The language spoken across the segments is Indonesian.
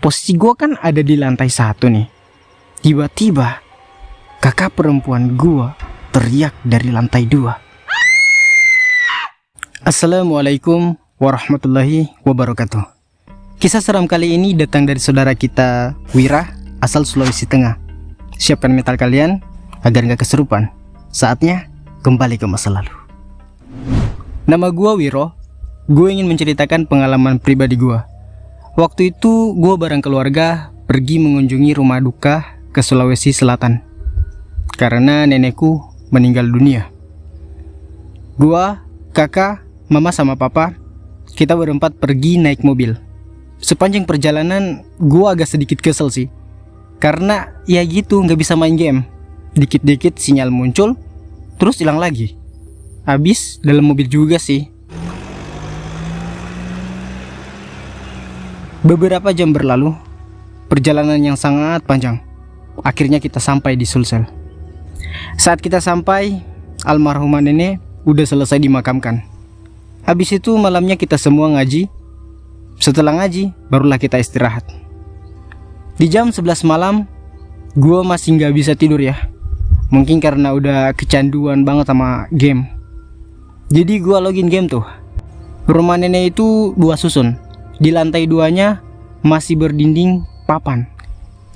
posisi gua kan ada di lantai 1 nih. Tiba-tiba kakak perempuan gua teriak dari lantai 2. Assalamualaikum warahmatullahi wabarakatuh. Kisah seram kali ini datang dari saudara kita Wira, asal Sulawesi Tengah. Siapkan mental kalian agar gak keserupan. Saatnya kembali ke masa lalu. Nama gua Wiro. Gue ingin menceritakan pengalaman pribadi gue. Waktu itu gue bareng keluarga pergi mengunjungi rumah duka ke Sulawesi Selatan karena nenekku meninggal dunia. Gue, kakak, mama sama papa, kita berempat pergi naik mobil. Sepanjang perjalanan gue agak sedikit kesel sih, karena ya gitu gak bisa main game. Dikit-dikit sinyal muncul, terus hilang lagi. Habis dalam mobil juga sih. Beberapa jam berlalu, perjalanan yang sangat panjang. Akhirnya kita sampai di Sulsel. Saat kita sampai, almarhumah nenek udah selesai dimakamkan. Habis itu malamnya kita semua ngaji. Setelah ngaji, barulah kita istirahat. Di jam 11 malam, gue masih gak bisa tidur ya. Mungkin karena udah kecanduan banget sama game. Jadi gue login game tuh. Rumah nenek itu 2 susun. Di lantai 2-nya masih berdinding papan.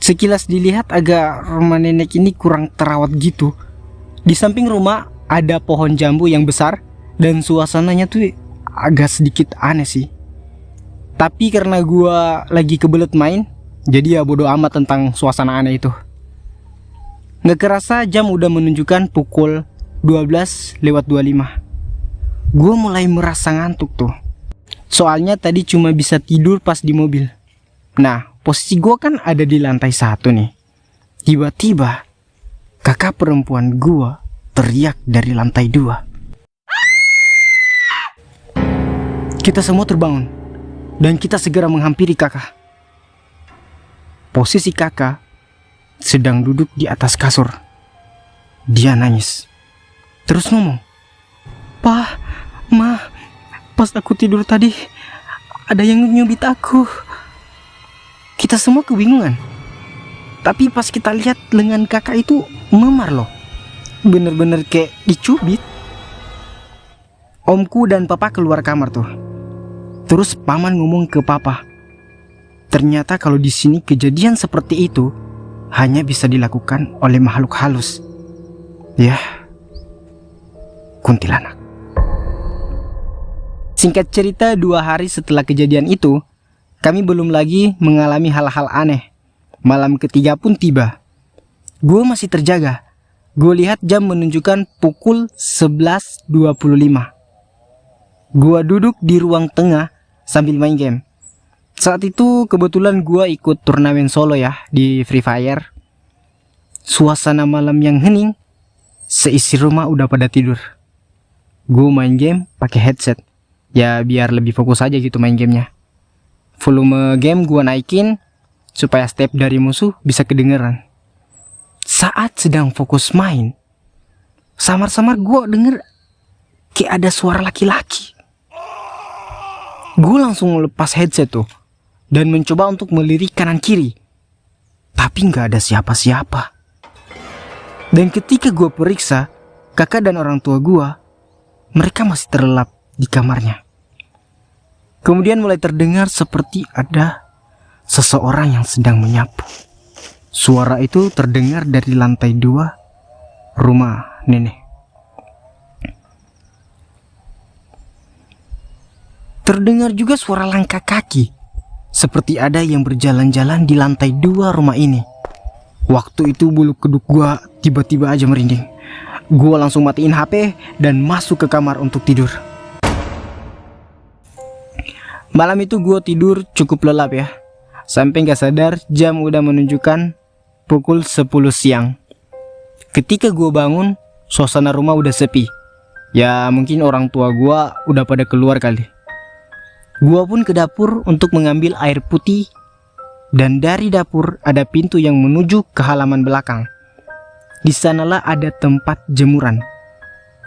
Sekilas dilihat agak rumah nenek ini kurang terawat gitu. Di samping rumah ada pohon jambu yang besar dan suasananya tuh agak sedikit aneh sih. Tapi karena gua lagi kebelet main, jadi ya bodo amat tentang suasana aneh itu. Nggak kerasa jam udah menunjukkan pukul 12:25. Gua mulai merasa ngantuk tuh. Soalnya tadi cuma bisa tidur pas di mobil. Nah, posisi gue kan ada di lantai 1 nih. Tiba-tiba kakak perempuan gue teriak dari lantai 2. Kita semua terbangun dan kita segera menghampiri kakak. Posisi kakak sedang duduk di atas kasur. Dia nangis, terus ngomong, "Pa, Ma, pas aku tidur tadi ada yang nyubit aku." Kita semua kebingungan. Tapi pas kita lihat lengan kakak itu memar loh. Bener-bener kayak dicubit. Omku dan papa keluar kamar tuh. Terus paman ngomong ke papa, ternyata kalau di sini kejadian seperti itu hanya bisa dilakukan oleh makhluk halus. Ya, kuntilanak. Singkat cerita, 2 hari setelah kejadian itu, kami belum lagi mengalami hal-hal aneh. Malam ketiga pun tiba. Gue masih terjaga. Gue lihat jam menunjukkan pukul 11:25. Gue duduk di ruang tengah sambil main game. Saat itu kebetulan gue ikut turnamen solo ya di Free Fire. Suasana malam yang hening, seisi rumah udah pada tidur. Gue main game pakai headset. Ya biar lebih fokus aja gitu main gamenya. Volume game gua naikin supaya step dari musuh bisa kedengeran. Saat sedang fokus main, samar-samar gua denger kayak ada suara laki-laki. Gua langsung lepas headset tuh dan mencoba untuk melirik kanan kiri. Tapi gak ada siapa-siapa. Dan ketika gua periksa, kakak dan orang tua gua, mereka masih terlelap di kamarnya. Kemudian mulai terdengar seperti ada seseorang yang sedang menyapu. Suara itu terdengar dari lantai 2 rumah nenek. Terdengar juga suara langkah kaki, seperti ada yang berjalan-jalan di lantai 2 rumah ini. Waktu itu bulu kuduk gua tiba-tiba aja merinding. Gua langsung matiin HP dan masuk ke kamar untuk tidur. Malam itu gue tidur cukup lelap ya. Sampai gak sadar jam udah menunjukkan pukul 10 siang. Ketika gue bangun, suasana rumah udah sepi. Ya mungkin orang tua gue udah pada keluar kali. Gue pun ke dapur untuk mengambil air putih. Dan dari dapur ada pintu yang menuju ke halaman belakang. Di sanalah ada tempat jemuran.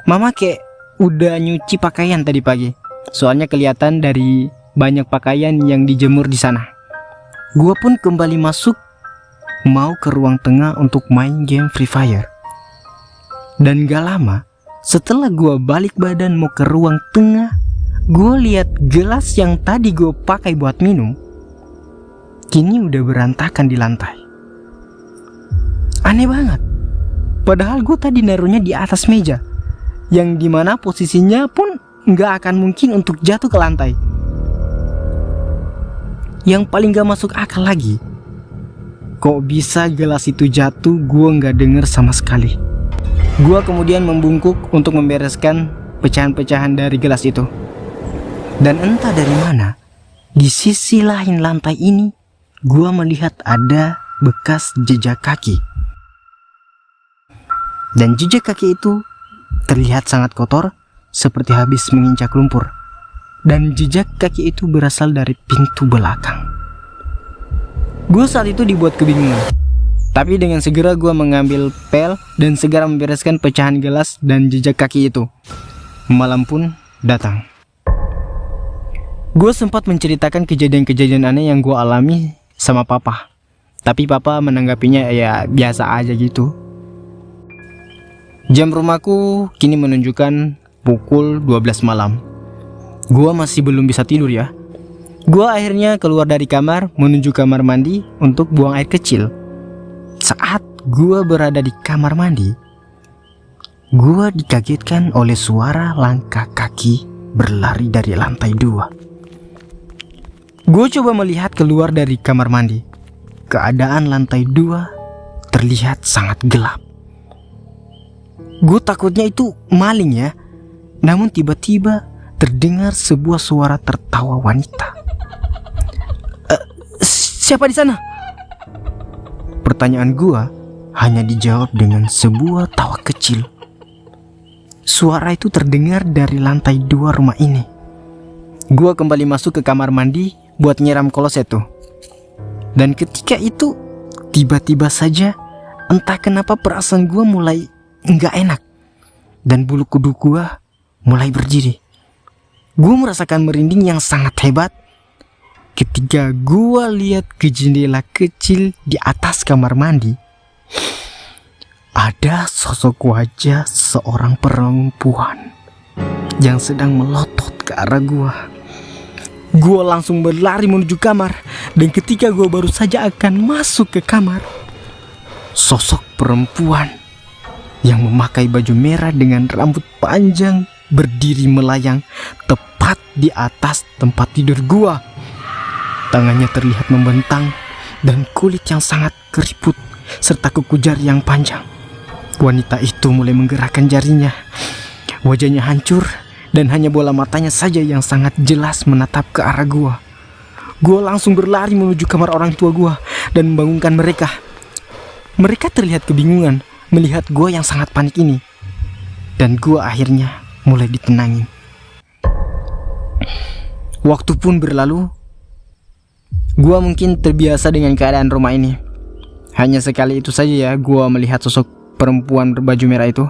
Mama kayak udah nyuci pakaian tadi pagi. Soalnya kelihatan dari banyak pakaian yang dijemur di sana. Gua pun kembali masuk, mau ke ruang tengah untuk main game Free Fire. Dan gak lama setelah gua balik badan mau ke ruang tengah, gua lihat gelas yang tadi gua pakai buat minum kini udah berantakan di lantai. Aneh banget. Padahal gue tadi naruhnya di atas meja, yang dimana posisinya pun gak akan mungkin untuk jatuh ke lantai. Yang paling gak masuk akal lagi, kok bisa gelas itu jatuh, gue gak denger sama sekali. Gue kemudian membungkuk untuk membereskan pecahan-pecahan dari gelas itu. Dan entah dari mana, di sisi lain lantai ini, gue melihat ada bekas jejak kaki. Dan jejak kaki itu terlihat sangat kotor, seperti habis menginjak lumpur. Dan jejak kaki itu berasal dari pintu belakang. Gue saat itu dibuat kebingungan. Tapi dengan segera gue mengambil pel dan segera membereskan pecahan gelas dan jejak kaki itu. Malam pun datang. Gue sempat menceritakan kejadian-kejadian aneh yang gue alami sama papa. Tapi papa menanggapinya ya biasa aja gitu. Jam rumahku kini menunjukkan pukul 12 malam. Gua masih belum bisa tidur ya. Gua akhirnya keluar dari kamar menuju kamar mandi untuk buang air kecil. Saat gua berada di kamar mandi, gua dikagetkan oleh suara langkah kaki berlari dari lantai 2. Gua coba melihat keluar dari kamar mandi. Keadaan lantai 2 terlihat sangat gelap. Gue takutnya itu maling ya. Namun tiba-tiba terdengar sebuah suara tertawa wanita. Siapa di sana? Pertanyaan gue hanya dijawab dengan sebuah tawa kecil. Suara itu terdengar dari lantai 2 rumah ini. Gue kembali masuk ke kamar mandi buat nyiram kloset tuh. Dan ketika itu tiba-tiba saja entah kenapa perasaan gue mulai nggak enak dan bulu kuduk gua mulai berdiri. Gua merasakan merinding yang sangat hebat ketika gua lihat ke jendela kecil di atas kamar mandi. Ada sosok wajah seorang perempuan yang sedang melotot ke arah gua. Gua langsung berlari menuju kamar, dan ketika gua baru saja akan masuk ke kamar, sosok perempuan yang memakai baju merah dengan rambut panjang berdiri melayang tepat di atas tempat tidur gua. Tangannya terlihat membentang dan kulit yang sangat keriput serta kuku jari yang panjang. Wanita itu mulai menggerakkan jarinya. Wajahnya hancur dan hanya bola matanya saja yang sangat jelas menatap ke arah gua. Gua langsung berlari menuju kamar orang tua gua dan membangunkan mereka. Mereka terlihat kebingungan melihat gue yang sangat panik ini. Dan gue akhirnya mulai ditenangin. Waktu pun berlalu. Gue mungkin terbiasa dengan keadaan rumah ini. Hanya sekali itu saja ya gue melihat sosok perempuan berbaju merah itu.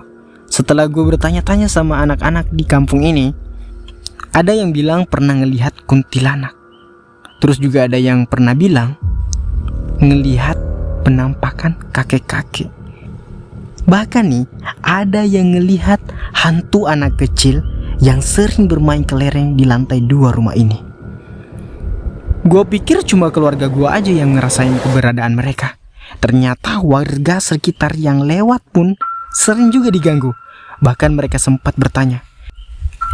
Setelah gue bertanya-tanya sama anak-anak di kampung ini, ada yang bilang pernah ngelihat kuntilanak. Terus juga ada yang pernah bilang ngelihat penampakan kakek-kakek. Bahkan nih, ada yang ngelihat hantu anak kecil yang sering bermain kelereng di lantai 2 rumah ini. Gue pikir cuma keluarga gue aja yang ngerasain keberadaan mereka. Ternyata warga sekitar yang lewat pun sering juga diganggu. Bahkan mereka sempat bertanya,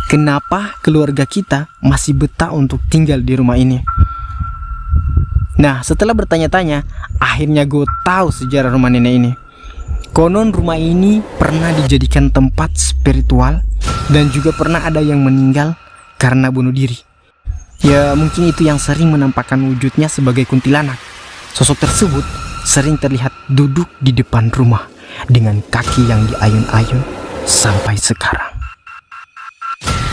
kenapa keluarga kita masih betah untuk tinggal di rumah ini? Nah, setelah bertanya-tanya, akhirnya gue tahu sejarah rumah nenek ini. Konon rumah ini pernah dijadikan tempat spiritual dan juga pernah ada yang meninggal karena bunuh diri. Ya mungkin itu yang sering menampakkan wujudnya sebagai kuntilanak. Sosok tersebut sering terlihat duduk di depan rumah dengan kaki yang diayun-ayun sampai sekarang.